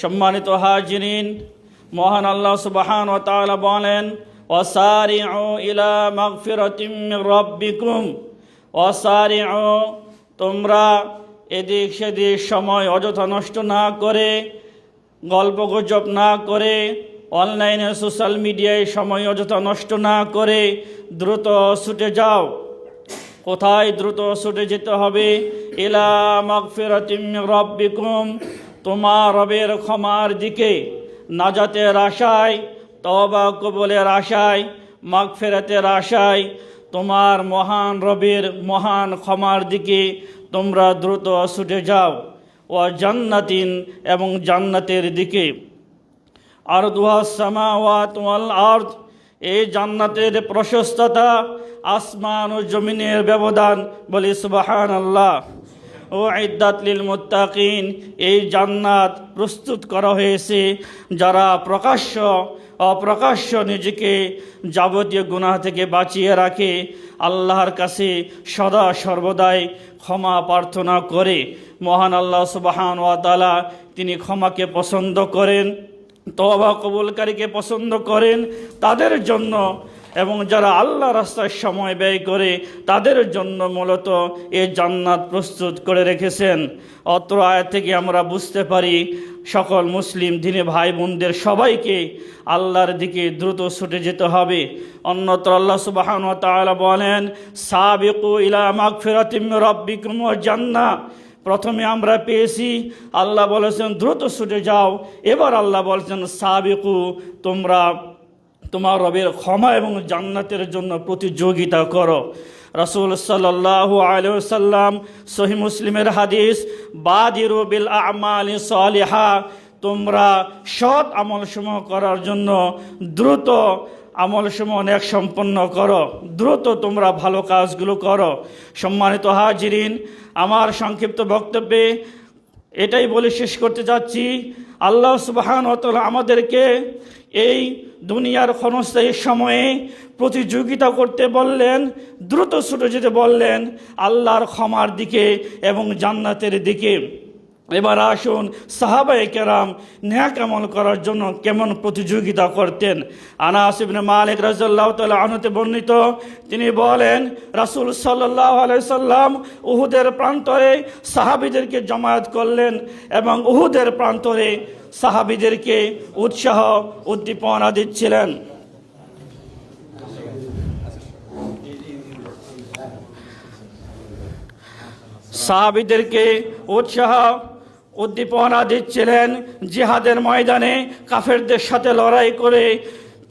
সম্মানিত হাজিরিন, মহান আল্লাহ সুবহান ওয়া তাআলা বলেন, ওয়াসারিউ ইলা মাগফিরাতিম মির রাব্বিকুম, ওয়াসারিউ, তোমরা এদিক সেদিক সময় অযথা নষ্ট না করে, গল্পগুজব না করে, অনলাইনে সোশ্যাল মিডিয়ায় সময় অযথা নষ্ট না করে দ্রুত ছুটে যাও। কোথায় দ্রুত ছুটে যেতে হবে? ইলা মাগফিরাতিম মির রাব্বিকুম, তোমার রবের ক্ষমার দিকে, নাজাতের আশায়, তওবা কবুলের আশায়, মাগফিরাতের আশায়, তোমার মহান রবের মহান ক্ষমার দিকে তোমরা দ্রুত ছুটে যাও। ও জান্নাতিন, এবং জান্নাতের দিকে। আরদুহাস সামাওয়াতু ওয়াল আরদ, এই জান্নাতের প্রশস্ততা আসমান ও জমিনের ব্যবধান। বলি সুবহানাল্লাহ। ও ইদ্দাত লিল মুত্তাকিন, এই জান্নাত প্রস্তুত করা হয়েছে যারা প্রকাশ্য অপ্রকাশ্য নিজেকে যাবতীয় গুনাহ থেকে বাঁচিয়ে রাখে, আল্লাহর কাছে সদা সর্বদাই ক্ষমা প্রার্থনা করে। মহান আল্লাহ সুবহান ওয়া তাআলা তিনি ক্ষমাকে পছন্দ করেন, তওবা কবুলকারীকে পছন্দ করেন তাদের জন্য, এবং যারা আল্লাহ রাস্তায় সময় ব্যয় করে তাদের জন্য মূলত এই জান্নাত প্রস্তুত করে রেখেছেন। অত্র আয়াত থেকে আমরা বুঝতে পারি সকল মুসলিম দিনে ভাই বোনদের সবাইকে আল্লাহর দিকে দ্রুত ছুটে যেতে হবে। অন্যত্র আল্লাহ সুবহানাহু ওয়া তাআলা বলেন, সাবিকু ইলা মাগফিরাতিম মির রাব্বিকুম ওয়া জান্নাহ। প্রথমে আমরা পেয়েছি আল্লাহ বলেছেন দ্রুত ছুটে যাও, এবার আল্লাহ বলেছেন সাবিকু, তোমরা তোমার রবের ক্ষমা এবং জান্নাতের জন্য প্রতিযোগিতা করো। রাসূল সাল্লাল্লাহু আলাইহি ওয়াসাল্লাম সহিহ মুসলিমের হাদিস, বাদিরু বিল আমালি সালিহা, তোমরা সৎ আমলসমূহ করার জন্য দ্রুত আমলসমূহ অনেক সম্পন্ন করো, দ্রুত তোমরা ভালো কাজগুলো করো। সম্মানিত হাজিরিন, আমার সংক্ষিপ্ত বক্তব্যে এটাই বলে শেষ করতে যাচ্ছি, আল্লাহ সুবহানাহু ওয়া তাআলা আমাদেরকে এই দুনিয়ার ক্ষণস্থায়ী সময়ে প্রতিযোগিতা করতে বললেন, দ্রুত ছুটে যেতে বললেন আল্লাহর ক্ষমার দিকে এবং জান্নাতের দিকে। এবার আসুন সাহাবায়ে কেরাম নেক আমল করার জন্য কেমন প্রতিযোগিতা করতেন। আনাস ইবনে মালিক রাদিয়াল্লাহু তাআলা আনহু বর্ণিত, তিনি বলেন রাসূল সাল্লাল্লাহু আলাইহি সাল্লাম উহুদের প্রান্তরে সাহাবীদেরকে জমায়েত করলেন এবং উহুদের প্রান্তরে সাহাবীদেরকে উৎসাহ উদ্দীপনা দিচ্ছিলেন। সাহাবীদেরকে উৎসাহ উদ্দীপনা দিচ্ছিলেন জিহাদের ময়দানে কাফেরদের সাথে লড়াই করে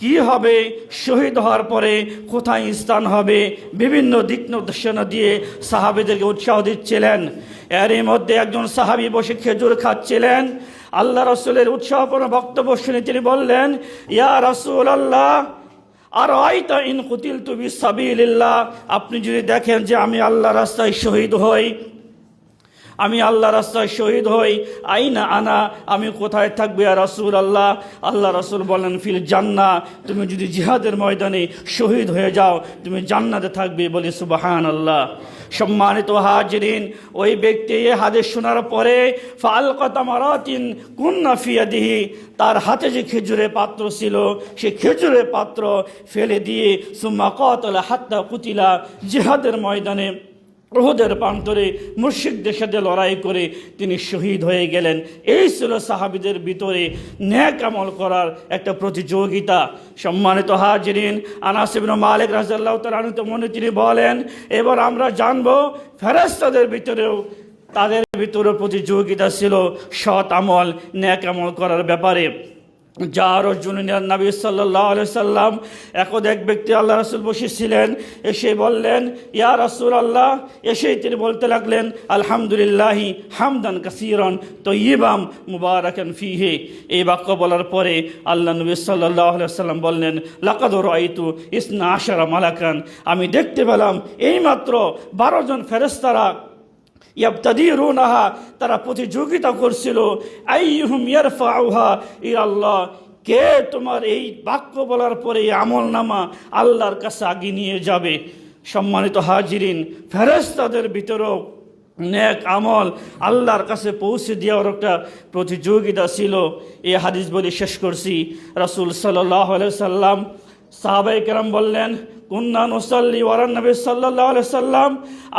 কি হবে, শহীদ হওয়ার পরে কোথায় স্থান হবে, বিভিন্ন দিক নির্দেশনা দিয়ে সাহাবীদেরকে উৎসাহ দিচ্ছিলেন। এরই মধ্যে একজন সাহাবী বসে খেজুর খাচ্ছিলেন। আল্লাহ রাসূলের উৎসাহপূর্ণ বক্তব্য শুনে তিনি বললেন, ইয়া রাসূলুল্লাহ, আর আইতা ইন কুতিলতু বিসাবিলিল্লাহ, আপনি যদি দেখেন যে আমি আল্লাহর রাস্তায় শহীদ হই, আমি আল্লাহ রাস্তায় শহীদ হই, আইনা আনা, আমি কোথায় থাকবো ইয়া রাসূলুল্লাহ? আল্লাহ রাসূল বলেন, ফিল জান্নাহ, তুমি যদি জিহাদের ময়দানে শহীদ হয়ে যাও তুমি জান্নাতে থাকবে। বলি সুবহানাল্লাহ। সম্মানিত হাজিরিন, ওই ব্যক্তি এই হাদিস শোনার পরে ফালকা তামারাতিন কুন্না ফি ইয়াদিহি, তার হাতে যে খেজুরের পাত্র ছিল সে খেজুরের পাত্র ফেলে দিয়ে সুম্মা কাতালা হাত্তা কুতিলা, জিহাদের ময়দানে উহুদের প্রান্তরে মুশরিকদের সাথে লড়াই করে তিনি শহীদ হয়ে গেলেন। এই ছিল সাহাবীদের ভিতরে নেক আমল করার একটা প্রতিযোগিতা। সম্মানিত হাজিরিন, আনাস ইবনে মালিক রাদিয়াল্লাহু তাআলা আনহু মনে তিনি বলেন, এবার আমরা জানবো ফেরেশতাদের ভিতরেও তাদের ভিতরে প্রতিযোগিতা ছিল সৎ আমল নেক আমল করার ব্যাপারে। যার জুনিয়র নবী সাল্লাল্লাহু আলাইহি সাল্লাম এক ব্যক্তি আল্লাহ রাসূল বসেছিলেন, এসে বললেন ইয়া রাসূলুল্লাহ, এসেই তিনি বলতে লাগলেন আলহামদুলিল্লাহি হামদান কাসীরান তাইয়িবান মুবারাকান ফীহি। এই বাক্য বলার পরে আল্লাহ নবী সাল্লাল্লাহু আলাইহি সাল্লাম বললেন, লাকাদ রাআইতু ইসনা আশারা মালাকান, আমি দেখতে পেলাম এইমাত্র 12 জন ফেরেশতারা ইয়াবতাদিরুনাহা, তারা প্রতিযোগিতা করছিল, আইয়ুহুম ইয়ারফাউহা ইলাল্লাহ, কে তোমার এই বাক্য বলার পরে আমল নামা আল্লাহর কাছে আগে নিয়ে যাবে। সম্মানিত হাজিরিন, ফেরেশতাদের ভিতরেও নেক আমল আল্লাহর কাছে পৌঁছে দেওয়ার একটা প্রতিযোগিতা ছিল। এই হাদিস বলে শেষ করছি। রাসূল সাল্লাল্লাহু আলাইহি সাল্লাম, সাহাবায়ে কেরাম বললেন, কুন্না নুসাল্লি ওয়ারান নবী সাল্লাল্লাহু আলাইহি সাল্লাম,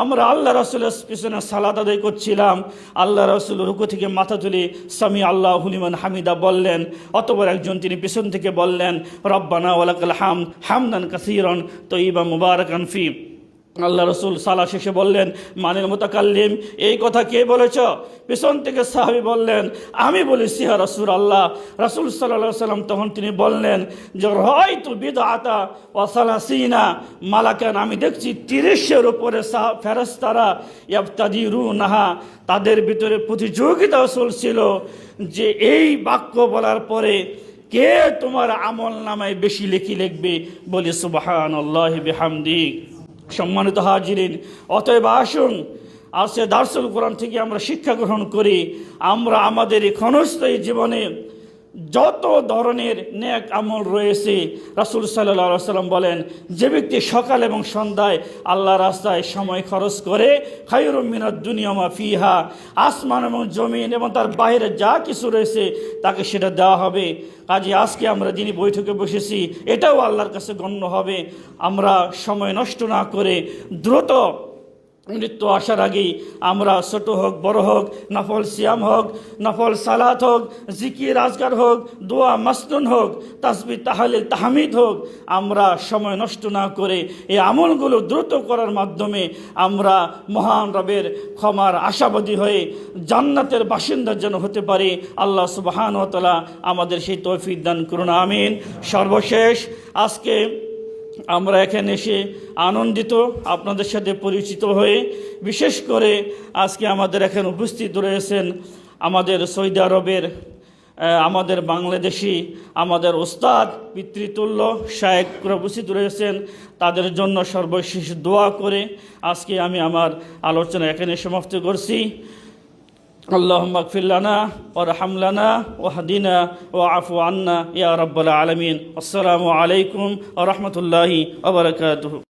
আমরা আল্লাহ রাসূলের পিছনে সালাত আদায় করছিলাম। আল্লাহ রাসূল রুকু থেকে মাথা তুলে সামি আল্লাহু লিমান হামিদা বললেন। অতঃপর একজন তিনি পিছন থেকে বললেন, রব্বানা ওয়ালাকাল হামদ হামদান কাসীরান তয়্যিবান মুবারাকান ফি। আল্লাহ রসুল সালা শেষে বললেন, মানিল মুতাকাল্লিম, এই কথা কে বলেছ? পিছন থেকে সাহাবী বললেন, আমি বলেছি ইয়া রাসূলুল্লাহ। রাসূল সাল্লাল্লাহু আলাইহি সাল্লাম তখন তিনি বললেন যে রাআইতু বিদআতা ওয়া সালাসিনা মালাকান, আমি দেখছি 30-এর উপরে ফেরেশতারা ইয়াবতাদিরুনাহা, তাদের ভিতরে প্রতিযোগিতা চলছিল যে এই বাক্য বলার পরে কে তোমার আমল নামায় বেশি লিখবে। বলি সুবহানাল্লাহি বিহামদি। সম্মানিত হাজিরিন, অতএব আসুন আজকে দারসুল কোরআন থেকে আমরা শিক্ষা গ্রহণ করি। আমরা আমাদের এই ক্ষণস্থায়ী জীবনে যত ধরনের নেক আমল রয়েছে, রাসূল সাল্লাল্লাহু আলাইহি সাল্লাম বলেন, যে ব্যক্তি সকাল এবং সন্ধ্যায় আল্লাহর রাস্তায় সময় খরচ করে, খায়রুম মিনাদ দুনিয়া মা ফিহা, আসমান এবং জমিন এবং তার বাইরে যা কিছু রয়েছে তাকে সেটা দেওয়া হবে। কাজে আজকে আমরা যিনি বৈঠকে বসেছি এটাও আল্লাহর কাছে গণ্য হবে। আমরা সময় নষ্ট না করে দ্রুত মৃত্যু আসার আগেই আমরা ছোট হোক বড় হোক, নফল সিয়াম হোক, নফল সালাত হোক, জিকির আজকার হোক, দোয়া মাসনুন হোক, তাসবিহ তাহলিল তাহমিদ হোক, আমরা সময় নষ্ট না করে এই আমলগুলো দ্রুত করার মাধ্যমে আমরা মহান রবের ক্ষমার আশাবাদী হয়ে জান্নাতের বাসিন্দা যেন হতে পারি। আল্লাহ সুবহানাহু ওয়া তাআলা আমাদের সেই তৌফিক দান করুন, আমিন। সর্বশেষ আজকে আমরা এখানে এসে আনন্দিত আপনাদের সাথে পরিচিত হয়ে। বিশেষ করে আজকে আমাদের এখানে উপস্থিত রয়েছেন আমাদের সৌদি আরবের আমাদের বাংলাদেশি আমাদের ওস্তাদ পিতৃতুল্য শায়েখরা উপস্থিত রয়েছেন। তাদের জন্য সর্বশেষ দোয়া করে আজকে আমি আমার আলোচনা এখানে সমাপ্ত করছি। আল্লাহুম্মা গফির লানা ওয়ারহাম লানা ওয়াহদিনা ওয়াআফু আন্না ইয়া রাব্বাল আলামিন। আসসালামু আলাইকুম ওয়া রাহমাতুল্লাহি ওয়া বারাকাতুহু।